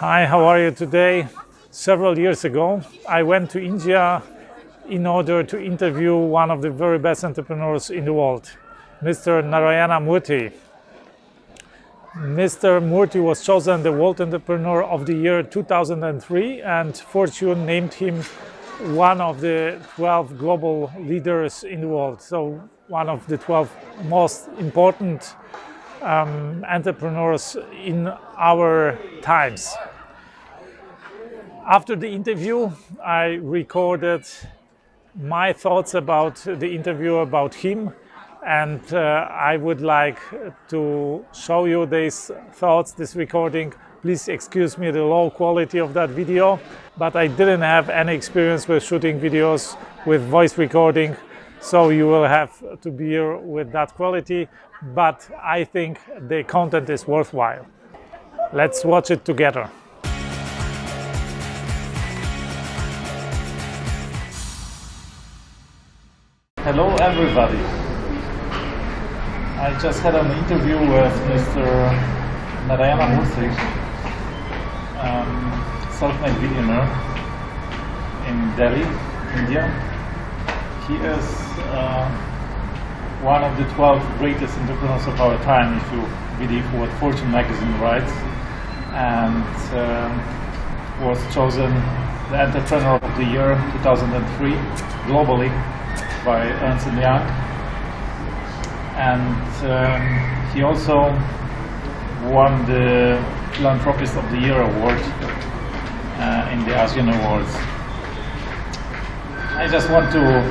Hi, how are you today? Several years ago, I went to India in order to interview one of the very best entrepreneurs in the world, Mr. Narayana Murthy. Mr. Murthy was chosen the World Entrepreneur of the Year 2003, and Fortune named him one of the 12 global leaders in the world. So one of the 12 most important entrepreneurs in our times. After the interview, I recorded my thoughts about the interview about him, and I would like to show you these thoughts, this recording. Please excuse me the low quality of that video, but I didn't have any experience with shooting videos with voice recording, so you will have to bear with that quality, but I think the content is worthwhile. Let's watch it together. Hello everybody. I just had an interview with Mr. Narayana Murthy, self-made billionaire in Delhi, India. He is one of the 12 greatest entrepreneurs of our time, if you believe what Fortune magazine writes, and was chosen the Entrepreneur of the Year 2003 globally by Ernst & Young. And he also won the Philanthropist of the Year award in the Asian Awards. I just want to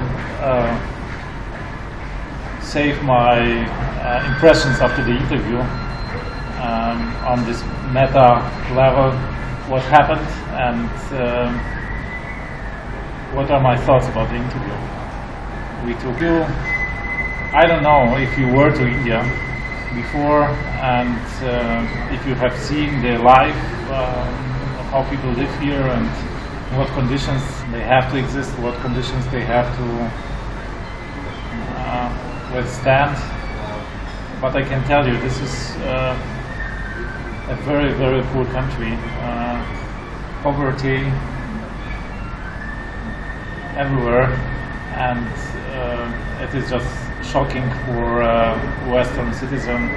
save my impressions after the interview on this meta level, what happened and what are my thoughts about the interview. We took you, I don't know if you were to India before and if you have seen the life of how people live here and what conditions they have to exist, what conditions they have to withstand. But I can tell you, this is a very, very poor country. Poverty everywhere, and it is just shocking for a Western citizen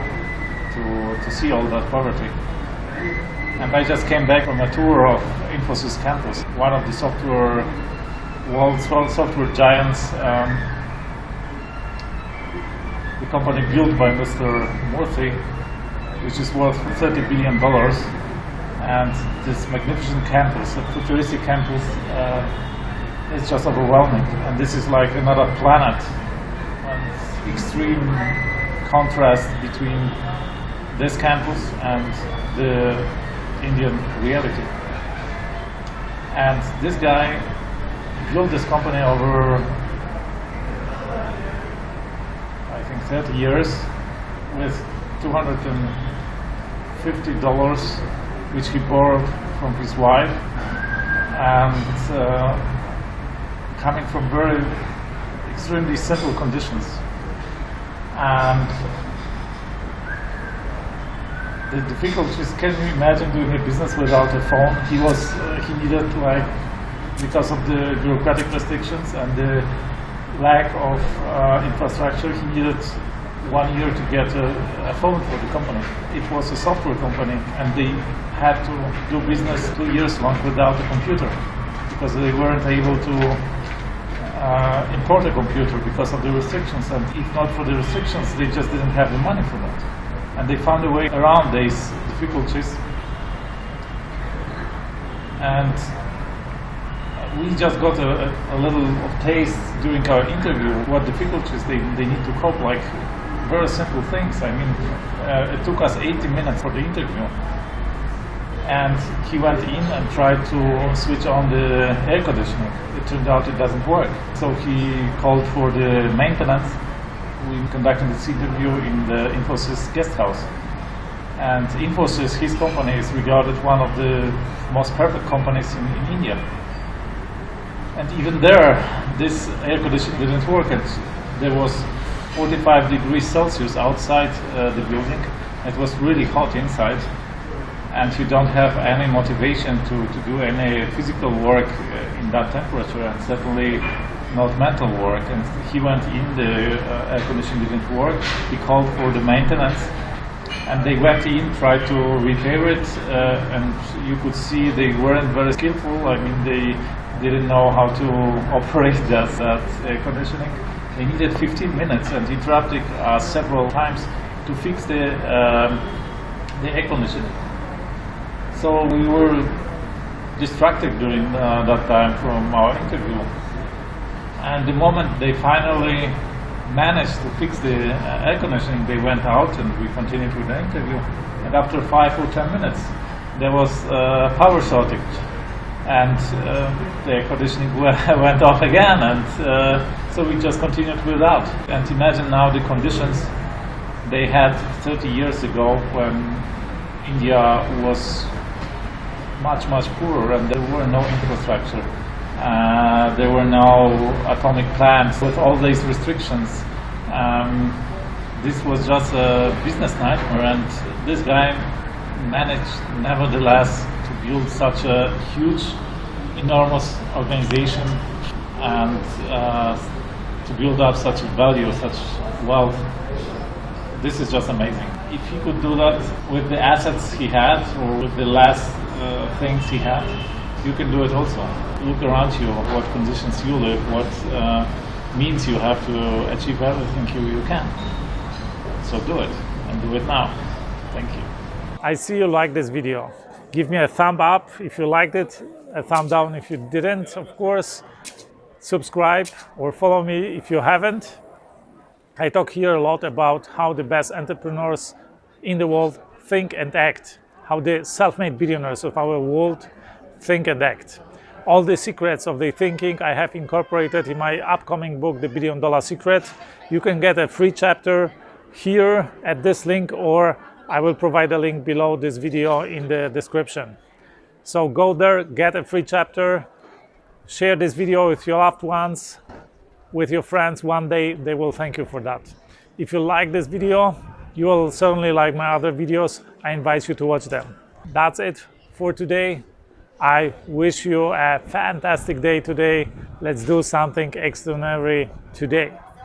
to see all that poverty. And I just came back from a tour of Infosys campus, one of the world's software giants. The company built by Mr. Murthy, which is worth $30 billion, and this magnificent campus, a futuristic campus, is just overwhelming. And this is like another planet, and extreme contrast between this campus and the Indian reality. And this guy built this company over 30 years with $250, which he borrowed from his wife, and coming from very extremely simple conditions. And the difficulties, can you imagine doing a business without a phone? He needed, like, because of the bureaucratic restrictions and the lack of infrastructure, he needed 1 year to get a phone for the company. It was a software company, and they had to do business 2 years long without a computer because they weren't able to import a computer because of the restrictions. And if not for the restrictions, they just didn't have the money for that. And they found a way around these difficulties. And we just got a little of taste during our interview what difficulties they need to cope, like very simple things. I mean, it took us 80 minutes for the interview, and he went in and tried to switch on the air conditioning. It turned out it doesn't work, so he called for the maintenance. We conducted this interview in the Infosys guest house, and Infosys, his company, is regarded one of the most perfect companies in India. And even there, this air conditioning didn't work. And there was 45 degrees Celsius outside the building. It was really hot inside. and you don't have any motivation to do any physical work in that temperature, and certainly not mental work. And he went in, the air conditioning didn't work. He called for the maintenance, and they went in, tried to repair it, and you could see they weren't very skillful. I mean, they didn't know how to operate that air conditioning. They needed 15 minutes and interrupted us several times to fix the air conditioning. So we were distracted during that time from our interview. And the moment they finally managed to fix the air conditioning, they went out and we continued with the interview. And after 5 or 10 minutes, there was power shortage. And the air conditioning went off again, and so we just continued without. And imagine now the conditions they had 30 years ago, when India was much poorer and there were no infrastructure. There were no atomic plants. With all these restrictions, this was just a business nightmare, and this guy managed nevertheless to build such a huge, enormous organization, and to build up such value, such wealth. This is just amazing. If he could do that with the assets he had, or with the last things he had, you can do it also. Look around you, what conditions you live, what means you have to achieve everything you can. So do it, and do it now. Thank you. I see you like this video. Give me a thumb up if you liked it, a thumb down if you didn't, of course. Subscribe or follow me if you haven't. I talk here a lot about how the best entrepreneurs in the world think and act, how the self-made billionaires of our world think and act. All the secrets of their thinking I have incorporated in my upcoming book, The $1 Billion Secret. You can get a free chapter here at this link, or I will provide a link below this video in the description. So go there, get a free chapter, share this video with your loved ones, with your friends. One day they will thank you for that. If you like this video, you will certainly like my other videos. I invite you to watch them. That's it for today. I wish you a fantastic day today. Let's do something extraordinary today.